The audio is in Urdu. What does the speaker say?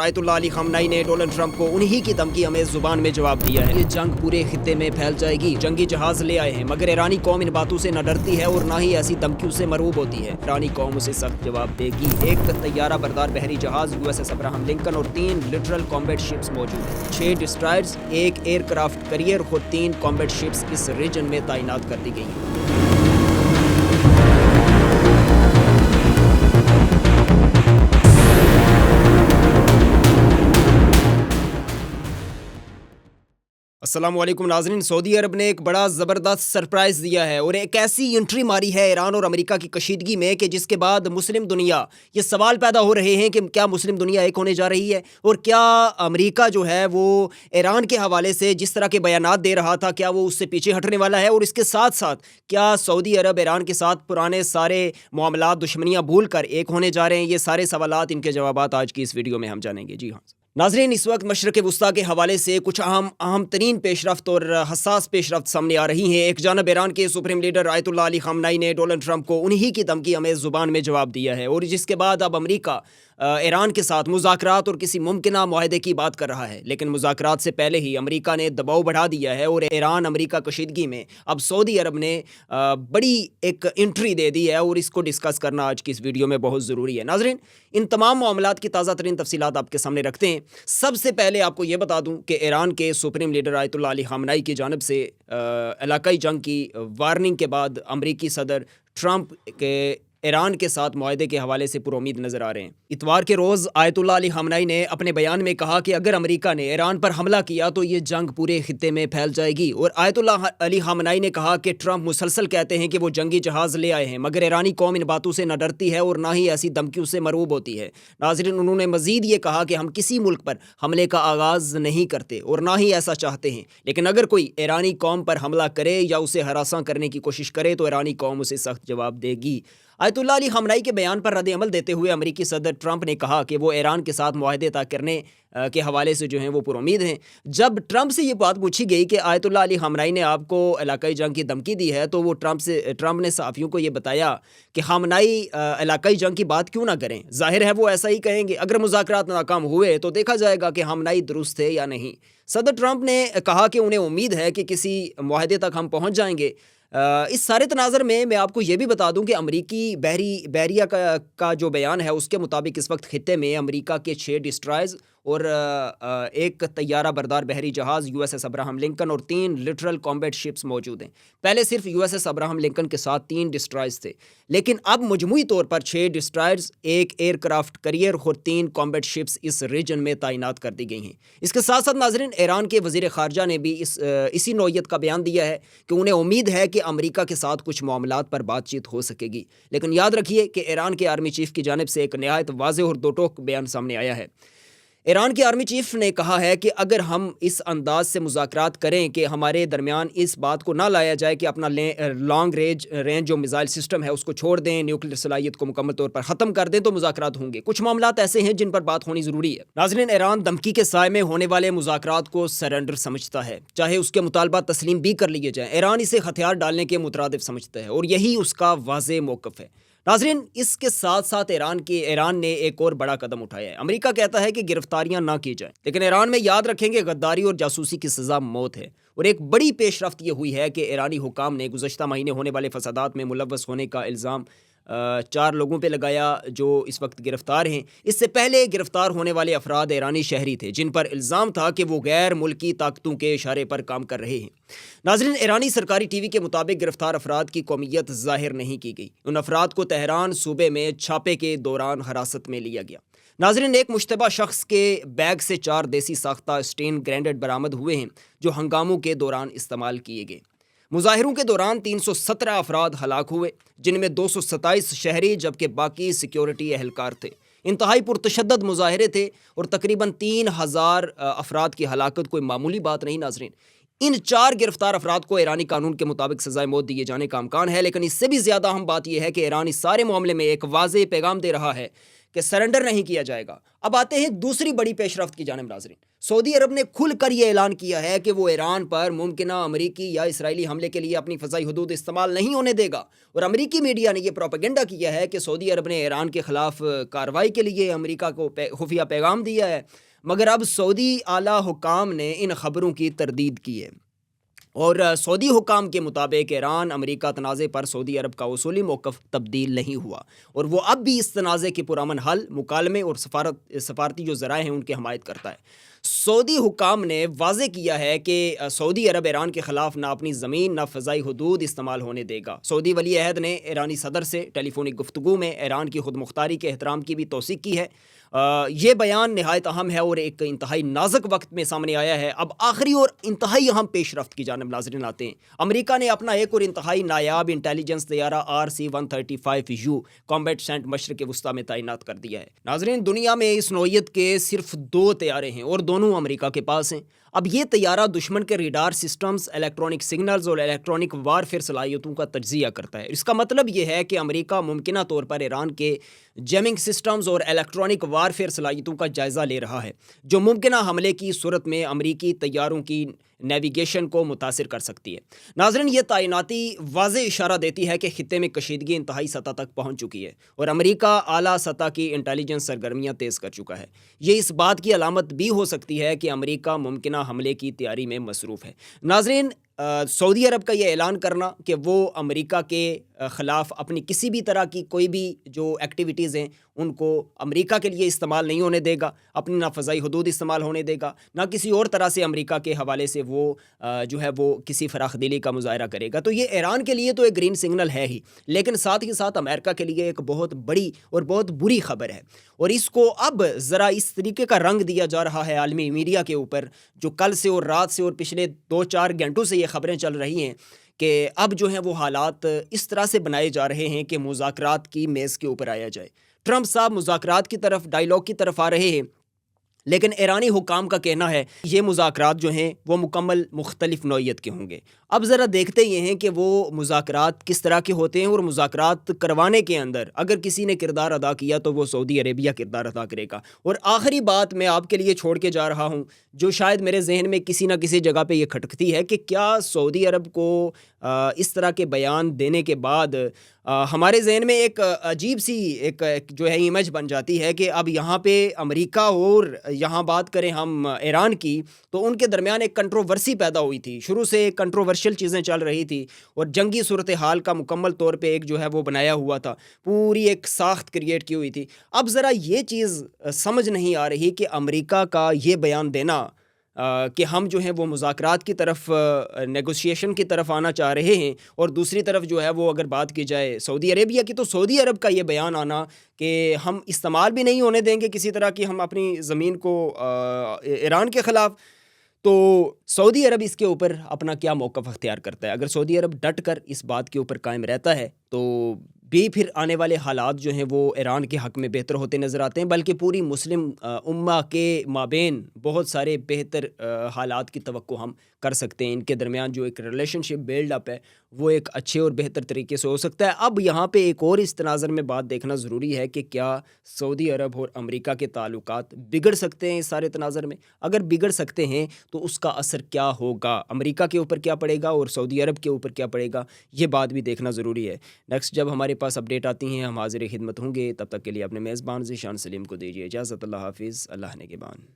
آیت اللہ علی خامنائی نے ڈونلڈ ٹرمپ کو انہی کی دھمکی ہمیں زبان میں جواب دیا ہے۔ یہ جنگ پورے خطے میں پھیل جائے گی، جنگی جہاز لے آئے ہیں، مگر ایرانی قوم ان باتوں سے نہ ڈرتی ہے اور نہ ہی ایسی دھمکیوں سے مرعوب ہوتی ہے۔ ایرانی قوم اسے سخت جواب دے گی۔ ایک طیارہ بردار بحری جہاز USS ابراہم لنکن اور 3 لٹرل کامبیٹ شپس موجود ہیں، 6 ڈسٹرائرز، ایک ایئر کرافٹ کیریئر اور 3 کامبیٹ شپس اس ریجن میں تعینات کر دی گئی ہیں۔ السلام علیکم ناظرین، سعودی عرب نے ایک بڑا زبردست سرپرائز دیا ہے اور ایک ایسی انٹری ماری ہے ایران اور امریکہ کی کشیدگی میں کہ جس کے بعد مسلم دنیا یہ سوال پیدا ہو رہے ہیں کہ کیا مسلم دنیا ایک ہونے جا رہی ہے، اور کیا امریکہ جو ہے وہ ایران کے حوالے سے جس طرح کے بیانات دے رہا تھا کیا وہ اس سے پیچھے ہٹنے والا ہے، اور اس کے ساتھ ساتھ کیا سعودی عرب ایران کے ساتھ پرانے سارے معاملات دشمنیاں بھول کر ایک ہونے جا رہے ہیں۔ یہ سارے سوالات، ان کے جوابات آج کی اس ویڈیو میں ہم جانیں گے۔ جی ہاں ناظرین، اس وقت مشرق وسطیٰ کے حوالے سے کچھ اہم ترین پیش رفت اور حساس پیش رفت سامنے آ رہی ہیں۔ ایک جانب ایران کے سپریم لیڈر آیت اللہ علی خامنائی نے ڈونلڈ ٹرمپ کو انہی کی دھمکی ہمیں زبان میں جواب دیا ہے، اور جس کے بعد اب امریکہ ایران کے ساتھ مذاکرات اور کسی ممکنہ معاہدے کی بات کر رہا ہے، لیکن مذاکرات سے پہلے ہی امریکہ نے دباؤ بڑھا دیا ہے اور ایران امریکہ کشیدگی میں اب سعودی عرب نے بڑی ایک انٹری دے دی ہے، اور اس کو ڈسکس کرنا آج کی اس ویڈیو میں بہت ضروری ہے۔ ناظرین، ان تمام معاملات کی تازہ ترین تفصیلات آپ کے سامنے رکھتے ہیں۔ سب سے پہلے آپ کو یہ بتا دوں کہ ایران کے سپریم لیڈر آیت اللہ علی خامنائی کی جانب سے علاقائی جنگ کی وارننگ کے بعد امریکی صدر ٹرمپ کے ایران کے ساتھ معاہدے کے حوالے سے پر امید نظر آ رہے ہیں۔ اتوار کے روز آیت اللہ علی خامنائی نے اپنے بیان میں کہا کہ اگر امریکہ نے ایران پر حملہ کیا تو یہ جنگ پورے خطے میں پھیل جائے گی، اور آیت اللہ علی خامنائی نے کہا کہ ٹرمپ مسلسل کہتے ہیں کہ وہ جنگی جہاز لے آئے ہیں، مگر ایرانی قوم ان باتوں سے نہ ڈرتی ہے اور نہ ہی ایسی دھمکیوں سے مرعوب ہوتی ہے۔ ناظرین، انہوں نے مزید یہ کہا کہ ہم کسی ملک پر حملے کا آغاز نہیں کرتے اور نہ ہی ایسا چاہتے ہیں، لیکن اگر کوئی ایرانی قوم پر حملہ کرے یا اسے ہراساں کرنے کی کوشش کرے تو ایرانی قوم اسے سخت جواب دے گی۔ آیت اللہ علی خامنائی کے بیان پر رد عمل دیتے ہوئے امریکی صدر ٹرمپ نے کہا کہ وہ ایران کے ساتھ معاہدے طے کرنے کے حوالے سے جو ہیں وہ پر امید ہیں۔ جب ٹرمپ سے یہ بات پوچھی گئی کہ آیت اللہ علی خامنائی نے آپ کو علاقائی جنگ کی دھمکی دی ہے، تو وہ ٹرمپ نے صحافیوں کو یہ بتایا کہ خامنائی علاقائی جنگ کی بات کیوں نہ کریں، ظاہر ہے وہ ایسا ہی کہیں گے، اگر مذاکرات ناکام ہوئے تو دیکھا جائے گا کہ خامنائی درست ہے یا نہیں۔ صدر ٹرمپ نے کہا کہ انہیں امید ہے کہ کسی معاہدے تک ہم پہنچ جائیں گے۔ اس سارے تناظر میں آپ کو یہ بھی بتا دوں کہ امریکی بحریہ کا جو بیان ہے اس کے مطابق اس وقت خطے میں امریکہ کے 6 ڈسٹرائرز اور ایک طیارہ بردار بحری جہاز USS ابراہم لنکن اور 3 لٹرل کامبیٹ شپس موجود ہیں۔ پہلے صرف USS ابراہم لنکن کے ساتھ 3 ڈسٹرائرز تھے، لیکن اب مجموعی طور پر 6 ڈسٹرائرز، ایک ایئر کرافٹ کیریئر اور 3 کامبیٹ شپس اس ریجن میں تعینات کر دی گئی ہیں۔ اس کے ساتھ ساتھ ناظرین، ایران کے وزیر خارجہ نے بھی اسی نوعیت کا بیان دیا ہے کہ انہیں امید ہے کہ امریکہ کے ساتھ کچھ معاملات پر بات چیت ہو سکے گی، لیکن یاد رکھیے کہ ایران کے آرمی چیف کی جانب سے ایک نہایت واضح اور دو ٹوک بیان سامنے آیا ہے۔ ایران کے آرمی چیف نے کہا ہے کہ اگر ہم اس انداز سے مذاکرات کریں کہ ہمارے درمیان اس بات کو نہ لایا جائے کہ اپنا لانگ رینج جو میزائل سسٹم ہے اس کو چھوڑ دیں، نیوکلیر صلاحیت کو مکمل طور پر ختم کر دیں، تو مذاکرات ہوں گے۔ کچھ معاملات ایسے ہیں جن پر بات ہونی ضروری ہے۔ ناظرین، ایران دھمکی کے سائے میں ہونے والے مذاکرات کو سرنڈر سمجھتا ہے، چاہے اس کے مطالبات تسلیم بھی کر لیے جائیں۔ ایران اسے ہتھیار ڈالنے کے مترادف سمجھتا ہے، اور یہی اس کا واضح موقف ہے۔ ناظرین، اس کے ساتھ ساتھ ایران نے ایک اور بڑا قدم اٹھایا ہے۔ امریکہ کہتا ہے کہ گرفتاریاں نہ کی جائیں، لیکن ایران میں یاد رکھیں کہ غداری اور جاسوسی کی سزا موت ہے، اور ایک بڑی پیش رفت یہ ہوئی ہے کہ ایرانی حکام نے گزشتہ مہینے ہونے والے فسادات میں ملوث ہونے کا الزام 4 لوگوں پہ لگایا جو اس وقت گرفتار ہیں۔ اس سے پہلے گرفتار ہونے والے افراد ایرانی شہری تھے جن پر الزام تھا کہ وہ غیر ملکی طاقتوں کے اشارے پر کام کر رہے ہیں۔ ناظرین، ایرانی سرکاری ٹی وی کے مطابق گرفتار افراد کی قومیت ظاہر نہیں کی گئی۔ ان افراد کو تہران صوبے میں چھاپے کے دوران حراست میں لیا گیا۔ ناظرین، ایک مشتبہ شخص کے بیگ سے 4 دیسی ساختہ اسٹین گرینیڈ برآمد ہوئے ہیں جو ہنگاموں کے دوران استعمال کیے گئے۔ مظاہروں کے دوران 317 افراد ہلاک ہوئے، جن میں 227 شہری جبکہ باقی سیکیورٹی اہلکار تھے۔ انتہائی پرتشدد مظاہرے تھے اور تقریباً 3000 افراد کی ہلاکت کوئی معمولی بات نہیں۔ ناظرین، ان 4 گرفتار افراد کو ایرانی قانون کے مطابق سزائے موت دیے جانے کا امکان ہے، لیکن اس سے بھی زیادہ اہم بات یہ ہے کہ ایران اس سارے معاملے میں ایک واضح پیغام دے رہا ہے کہ سرنڈر نہیں کیا جائے گا۔ اب آتے ہیں دوسری بڑی پیش رفت کی جانب ناظرین۔ سعودی عرب نے کھل کر یہ اعلان کیا ہے کہ وہ ایران پر ممکنہ امریکی یا اسرائیلی حملے کے لیے اپنی فضائی حدود استعمال نہیں ہونے دے گا، اور امریکی میڈیا نے یہ پروپیگنڈا کیا ہے کہ سعودی عرب نے ایران کے خلاف کارروائی کے لیے امریکہ کو خفیہ پیغام دیا ہے، مگر اب سعودی اعلیٰ حکام نے ان خبروں کی تردید کی ہے، اور سعودی حکام کے مطابق ایران امریکہ تنازع پر سعودی عرب کا اصولی موقف تبدیل نہیں ہوا، اور وہ اب بھی اس تنازع کے پرامن حل، مکالمے اور سفارتی جو ذرائع ہیں ان کی حمایت کرتا ہے۔ سعودی حکام نے واضح کیا ہے کہ سعودی عرب ایران کے خلاف نہ اپنی زمین نہ فضائی حدود استعمال ہونے دے گا۔ سعودی ولی عہد نے ایرانی صدر سے ٹیلی فونک گفتگو میں ایران کی خود مختاری کے احترام کی بھی توثیق کی ہے۔ یہ بیان نہایت اہم ہے اور ایک انتہائی نازک وقت میں سامنے آیا ہے۔ اب آخری اور انتہائی اہم پیش رفت کی جانب ناظرین آتے ہیں۔ امریکہ نے اپنا ایک اور انتہائی نایاب انٹیلیجنس طیارہ RC-135U کامبیٹ سینٹ مشرق وسطیٰ میں تعینات کر دیا ہے۔ ناظرین، دنیا میں اس نوعیت کے صرف 2 طیارے ہیں اور دونوں امریکہ کے پاس ہیں۔ اب یہ طیارہ دشمن کے ریڈار سسٹمز، الیکٹرانک سگنلز اور الیکٹرانک وارفیئر صلاحیتوں کا تجزیہ کرتا ہے۔ اس کا مطلب یہ ہے کہ امریکہ ممکنہ طور پر ایران کے جیمنگ سسٹمز اور الیکٹرانک وارفیئر صلاحیتوں کا جائزہ لے رہا ہے، جو ممکنہ حملے کی صورت میں امریکی طیاروں کی نیویگیشن کو متاثر کر سکتی ہے۔ ناظرین، یہ تعیناتی واضح اشارہ دیتی ہے کہ خطے میں کشیدگی انتہائی سطح تک پہنچ چکی ہے اور امریکہ اعلیٰ سطح کی انٹیلیجنس سرگرمیاں تیز کر چکا ہے۔ یہ اس بات کی علامت بھی ہو سکتی ہے کہ امریکہ ممکنہ حملے کی تیاری میں مصروف ہے۔ ناظرین، سعودی عرب کا یہ اعلان کرنا کہ وہ امریکہ کے خلاف اپنی کسی بھی طرح کی کوئی بھی جو ایکٹیویٹیز ہیں ان کو امریکہ کے لیے استعمال نہیں ہونے دے گا، اپنی نہ فضائی حدود استعمال ہونے دے گا، نہ کسی اور طرح سے امریکہ کے حوالے سے وہ جو ہے وہ کسی فراخ دلی کا مظاہرہ کرے گا، تو یہ ایران کے لیے تو ایک گرین سگنل ہے ہی، لیکن ساتھ ہی ساتھ امریکہ کے لیے ایک بہت بڑی اور بہت بری خبر ہے، اور اس کو اب ذرا اس طریقے کا رنگ دیا جا رہا ہے عالمی میڈیا کے اوپر، جو کل سے اور رات سے اور پچھلے 2-4 گھنٹوں سے یہ خبریں چل رہی ہیں کہ اب جو ہیں وہ حالات اس طرح سے بنائے جا رہے ہیں کہ مذاکرات کی میز کے اوپر آیا جائے۔ ٹرمپ صاحب مذاکرات کی طرف، ڈائیلاگ کی طرف آ رہے ہیں، لیکن ایرانی حکام کا کہنا ہے یہ مذاکرات جو ہیں وہ مکمل مختلف نوعیت کے ہوں گے۔ اب ذرا دیکھتے یہ ہیں کہ وہ مذاکرات کس طرح کے ہوتے ہیں، اور مذاکرات کروانے کے اندر اگر کسی نے کردار ادا کیا تو وہ سعودی عربیہ کردار ادا کرے گا۔ اور آخری بات میں آپ کے لیے چھوڑ کے جا رہا ہوں، جو شاید میرے ذہن میں کسی نہ کسی جگہ پہ یہ کھٹکتی ہے کہ کیا سعودی عرب کو اس طرح کے بیان دینے کے بعد ہمارے ذہن میں ایک عجیب سی ایک جو ہے امیج بن جاتی ہے کہ اب یہاں پہ امریکہ اور یہاں بات کریں ہم ایران کی تو ان کے درمیان ایک کنٹروورسی پیدا ہوئی تھی، شروع سے کنٹروورشل چیزیں چل رہی تھی اور جنگی صورتحال کا مکمل طور پہ ایک جو ہے وہ بنایا ہوا تھا، پوری ایک ساخت کریٹ کی ہوئی تھی۔ اب ذرا یہ چیز سمجھ نہیں آ رہی کہ امریکہ کا یہ بیان دینا کہ ہم جو ہیں وہ مذاکرات کی طرف، نیگوشیشن کی طرف آنا چاہ رہے ہیں، اور دوسری طرف جو ہے وہ اگر بات کی جائے سعودی عربیہ کی، تو سعودی عرب کا یہ بیان آنا کہ ہم استعمال بھی نہیں ہونے دیں گے کسی طرح کی ہم اپنی زمین کو ایران کے خلاف، تو سعودی عرب اس کے اوپر اپنا کیا موقف اختیار کرتا ہے؟ اگر سعودی عرب ڈٹ کر اس بات کے اوپر قائم رہتا ہے تو بھی پھر آنے والے حالات جو ہیں وہ ایران کے حق میں بہتر ہوتے نظر آتے ہیں، بلکہ پوری مسلم امہ کے مابین بہت سارے بہتر حالات کی توقع ہم کر سکتے ہیں۔ ان کے درمیان جو ایک ریلیشن شپ بیلڈ اپ ہے وہ ایک اچھے اور بہتر طریقے سے ہو سکتا ہے۔ اب یہاں پہ ایک اور اس تناظر میں بات دیکھنا ضروری ہے کہ کیا سعودی عرب اور امریکہ کے تعلقات بگڑ سکتے ہیں اس سارے تناظر میں؟ اگر بگڑ سکتے ہیں تو اس کا اثر کیا ہوگا، امریکہ کے اوپر کیا پڑے گا اور سعودی عرب کے اوپر کیا پڑے گا، یہ بات بھی دیکھنا ضروری ہے۔ نیکسٹ جب ہمارے پاس اپڈیٹ آتی ہیں ہم حاضر خدمت ہوں گے، تب تک کے لیے اپنے میزبان ذیشان سلیم کو دیجیے اجازت۔ اللہ حافظ، اللہ نگہبان۔